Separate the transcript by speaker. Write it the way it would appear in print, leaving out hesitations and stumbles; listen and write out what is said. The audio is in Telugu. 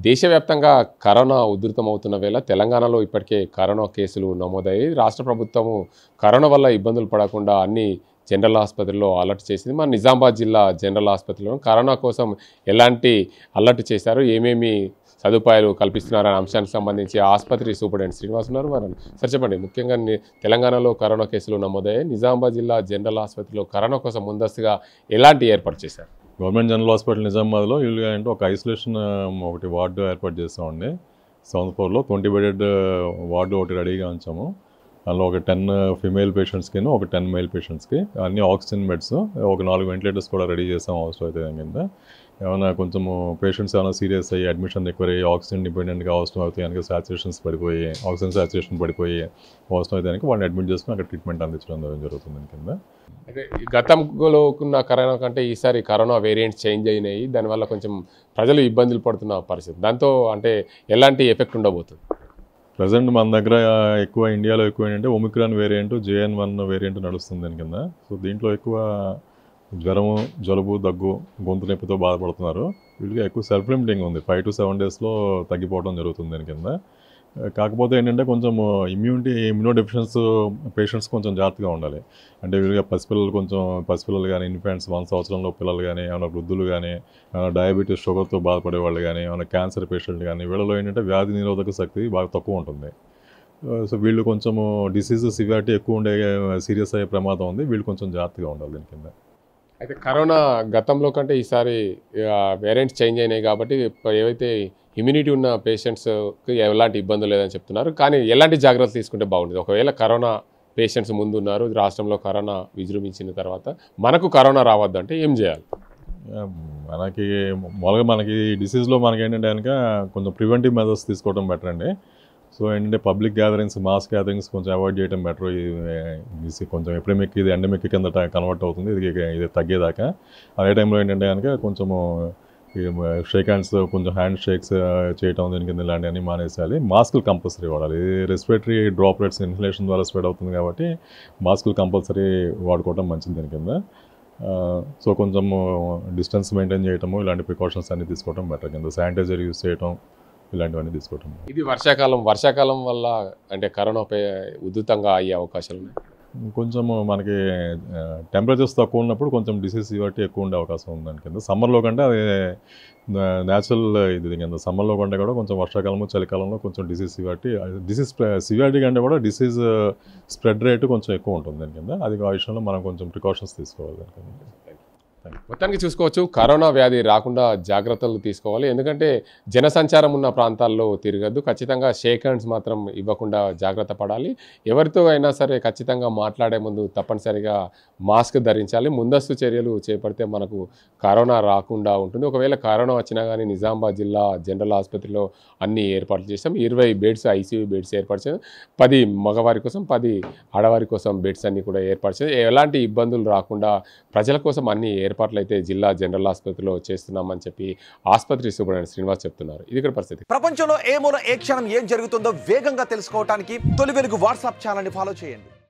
Speaker 1: దేశవ్యాప్తంగా కరోనా ఉధృతమవుతున్న వేళ తెలంగాణలో ఇప్పటికే కరోనా కేసులు నమోదయ్యాయి. రాష్ట్ర ప్రభుత్వము కరోనా వల్ల ఇబ్బందులు పడకుండా అన్ని జనరల్ ఆసుపత్రుల్లో అలర్ట్ చేసింది. మన నిజామాబాద్ జిల్లా జనరల్ ఆసుపత్రిలో కరోనా కోసం ఎలాంటి అలర్ట్ చేశారు, ఏమేమి సదుపాయాలు కల్పిస్తున్నారనే అంశానికి సంబంధించి ఆసుపత్రి సూపరింటెండెంట్ శ్రీనివాస్ ఉన్నారు. వారు సార్ చెప్పండి, ముఖ్యంగా తెలంగాణలో కరోనా కేసులు నమోదయ్యాయి. నిజామాబాద్ జిల్లా జనరల్ ఆసుపత్రిలో కరోనా కోసం ముందస్తుగా ఎలాంటి ఏర్పాటు చేశారు?
Speaker 2: గవర్నమెంట్ జనరల్ హాస్పిటల్ నిజామాబాద్లో వీళ్ళుగా అంటే ఒక ఐసోలేషన్ ఒకటి వార్డు ఏర్పాటు చేస్తామండి. 7th floorలో 20 బెడెడ్ వార్డు ఒకటి రెడీగా ఉంచాము. అందులో ఒక 10 ఫిమేల్ పేషెంట్స్కి ఒక 10 మేల్ పేషెంట్స్కి అన్ని ఆక్సిజన్ బెడ్స్, ఒక 4 వెంటిలేటర్స్ కూడా రెడీ చేసాం అవసరం అయితే కింద. ఏమైనా కొంచెము పేషెంట్స్ ఏమైనా సీరియస్ అయ్యి అడ్మిషన్ రిక్వైర్ అయ్యి ఆక్సిజన్ డిపెండెంట్గా అవసరం అవుతాయి కనుక సాచురేషన్స్ పడిపోయి ఆక్సిజన్ సాచురేషన్ పడిపోయి అవసరం అయితే కనుక వాళ్ళని అడ్మిట్ చేసుకుని అక్కడ ట్రీట్మెంట్ అందించడం జరుగుతుంది కింద.
Speaker 1: అంటే గతంలో ఉన్న కరోనా కంటే ఈసారి కరోనా వేరియంట్స్ చేంజ్ అయినాయి, దానివల్ల కొంచెం ప్రజలు ఇబ్బందులు పడుతున్న పరిస్థితి. దాంతో అంటే ఎలాంటి ఎఫెక్ట్ ఉండబోతుంది?
Speaker 2: ప్రజెంట్ మన దగ్గర ఇండియాలో ఎక్కువ ఏంటంటే ఒమిక్రాన్ వేరియంట్, JN.1 వేరియంట్ నడుస్తుంది దాని కింద. సో దీంట్లో ఎక్కువ జ్వరము, జలుబు, దగ్గు, గొంతు నొప్పితో బాధపడుతున్నారు. వీళ్ళకి ఎక్కువ సెల్ఫ్ లిమిటింగ్ ఉంది. 5 to 7 daysలో తగ్గిపోవడం జరుగుతుంది దాని కింద. కాకపోతే ఏంటంటే కొంచెం ఇమ్యూనో డెఫిషియన్స్ పేషెంట్స్ కొంచెం జాగ్రత్తగా ఉండాలి. అంటే వీళ్ళగా పసిపిల్లలు కానీ, ఇన్ఫాంట్స్ 1 సంవత్సరంలో పిల్లలు కానీ, ఏమైనా వృద్ధులు కానీ, డయాబెటీస్, షుగర్తో బాధపడే వాళ్ళు కానీ, ఏమైనా క్యాన్సర్ పేషెంట్ కానీ, వీళ్ళలో ఏంటంటే వ్యాధి నిరోధక శక్తి బాగా తక్కువ ఉంటుంది. సో వీళ్ళు కొంచెము డిసీజ్ సివియారిటీ ఎక్కువ ఉండే సీరియస్ అయ్యే ప్రమాదం ఉంది. వీళ్ళు కొంచెం జాగ్రత్తగా ఉండాలి దీని కింద.
Speaker 1: అయితే కరోనా గతంలో కంటే ఈసారి వేరియంట్స్ చేంజ్ అయినాయి కాబట్టి ఏవైతే ఇమ్యూనిటీ ఉన్న పేషెంట్స్కి ఎలాంటి ఇబ్బందులు లేదని చెప్తున్నారు. కానీ ఎలాంటి జాగ్రత్తలు తీసుకుంటే బాగుంటుంది? ఒకవేళ కరోనా పేషెంట్స్ ముందు ఉన్నారు, రాష్ట్రంలో కరోనా విజృంభించిన తర్వాత మనకు కరోనా రావద్దు అంటే ఏం చేయాలి?
Speaker 2: మనకి డిసీజ్లో మనకి ఏంటంటే కనుక కొంచెం ప్రివెంటివ్ మెజర్స్ తీసుకోవడం బెటర్ అండి. సో ఏంటంటే పబ్లిక్ గ్యాదరింగ్స్, మాస్ గ్యాదరింగ్స్ కొంచెం అవాయిడ్ చేయడం బెటర్. ఇది కొంచెం ఎపిడమిక్, ఇది ఎండమిక్ కింద కన్వర్ట్ అవుతుంది ఇది తగ్గేదాకా. అదే టైంలో ఏంటంటే కనుక కొంచెము షేక్ హ్యాండ్స్, కొంచెం హ్యాండ్ షేక్స్ చేయటం దీని కింద ఇలాంటివన్నీ మానేసేయాలి. మాస్కులు కంపల్సరీ వాడాలి. రెస్పిరేటరీ డ్రాప్లెట్స్ ఇన్హలేషన్ ద్వారా స్ప్రెడ్ అవుతుంది కాబట్టి మాస్కులు కంపల్సరీ వాడుకోవడం మంచిది దీని కింద. సో కొంచెము డిస్టెన్స్ మెయింటైన్ చేయటము, ఇలాంటి ప్రికాషన్స్ అన్నీ తీసుకోవడం బెటర్ కింద. శానిటైజర్ యూజ్ చేయటం, ఇలాంటివన్నీ తీసుకోవటం.
Speaker 1: ఇది వర్షాకాలం వల్ల అంటే కరోనా ఉధృతంగా అయ్యే అవకాశాలు ఉన్నాయి.
Speaker 2: కొంచెము మనకి టెంపరేచర్స్ తక్కువ ఉన్నప్పుడు కొంచెం డిసీజ్ సివియారిటీ ఎక్కువ ఉండే అవకాశం ఉంది దాని కింద. సమ్మర్లో కంటే అది న్యాచురల్ ఇది కింద. సమ్మర్లో కంటే కూడా కొంచెం వర్షాకాలంలో, చలికాలంలో కొంచెం డిసీజ్ సివియారిటీ కంటే కూడా డిసీజ్ స్ప్రెడ్ రేటు కొంచెం ఎక్కువ ఉంటుంది దాని కింద. అది ఆ విషయంలో మనం కొంచెం ప్రికాషన్స్ తీసుకోవాలి దాని కింద.
Speaker 1: మొత్తానికి చూసుకోవచ్చు, కరోనా వ్యాధి రాకుండా జాగ్రత్తలు తీసుకోవాలి. ఎందుకంటే జనసంచారం ఉన్న ప్రాంతాల్లో తిరగద్దు. ఖచ్చితంగా షేక్ హ్యాండ్స్ మాత్రం ఇవ్వకుండా జాగ్రత్త పడాలి. ఎవరితో అయినా సరే ఖచ్చితంగా మాట్లాడే ముందు తప్పనిసరిగా మాస్క్ ధరించాలి. ముందస్తు చర్యలు చేపడితే మనకు కరోనా రాకుండా ఉంటుంది. ఒకవేళ కరోనా వచ్చినా కానీ నిజామాబాద్ జిల్లా జనరల్ ఆసుపత్రిలో అన్ని ఏర్పాట్లు చేస్తాం. 20 బెడ్స్, ICU బెడ్స్ ఏర్పాటు చేస్తాం. 10 మగవారి కోసం, 10 ఆడవారి కోసం బెడ్స్ అన్ని కూడా ఏర్పాటు చేస్తాం. ఎలాంటి ఇబ్బందులు రాకుండా ప్రజల కోసం అన్ని ఏర్పాట్లు అయితే జిల్లా జనరల్ ఆసుపత్రిలో చేస్తున్నామని చెప్పి ఆసుపత్రి సూపరింటెండెంట్ శ్రీనివాస్ చెప్తున్నారు. ఇది ఇక్కడ పరిస్థితి.
Speaker 3: ప్రపంచంలో ఏ మూల ఏ క్షణం ఏం జరుగుతుందో వేగంగా తెలుసుకోవడానికి తొలి వెలుగు వాట్సాప్ ఛానల్ని ఫాలో చేయండి.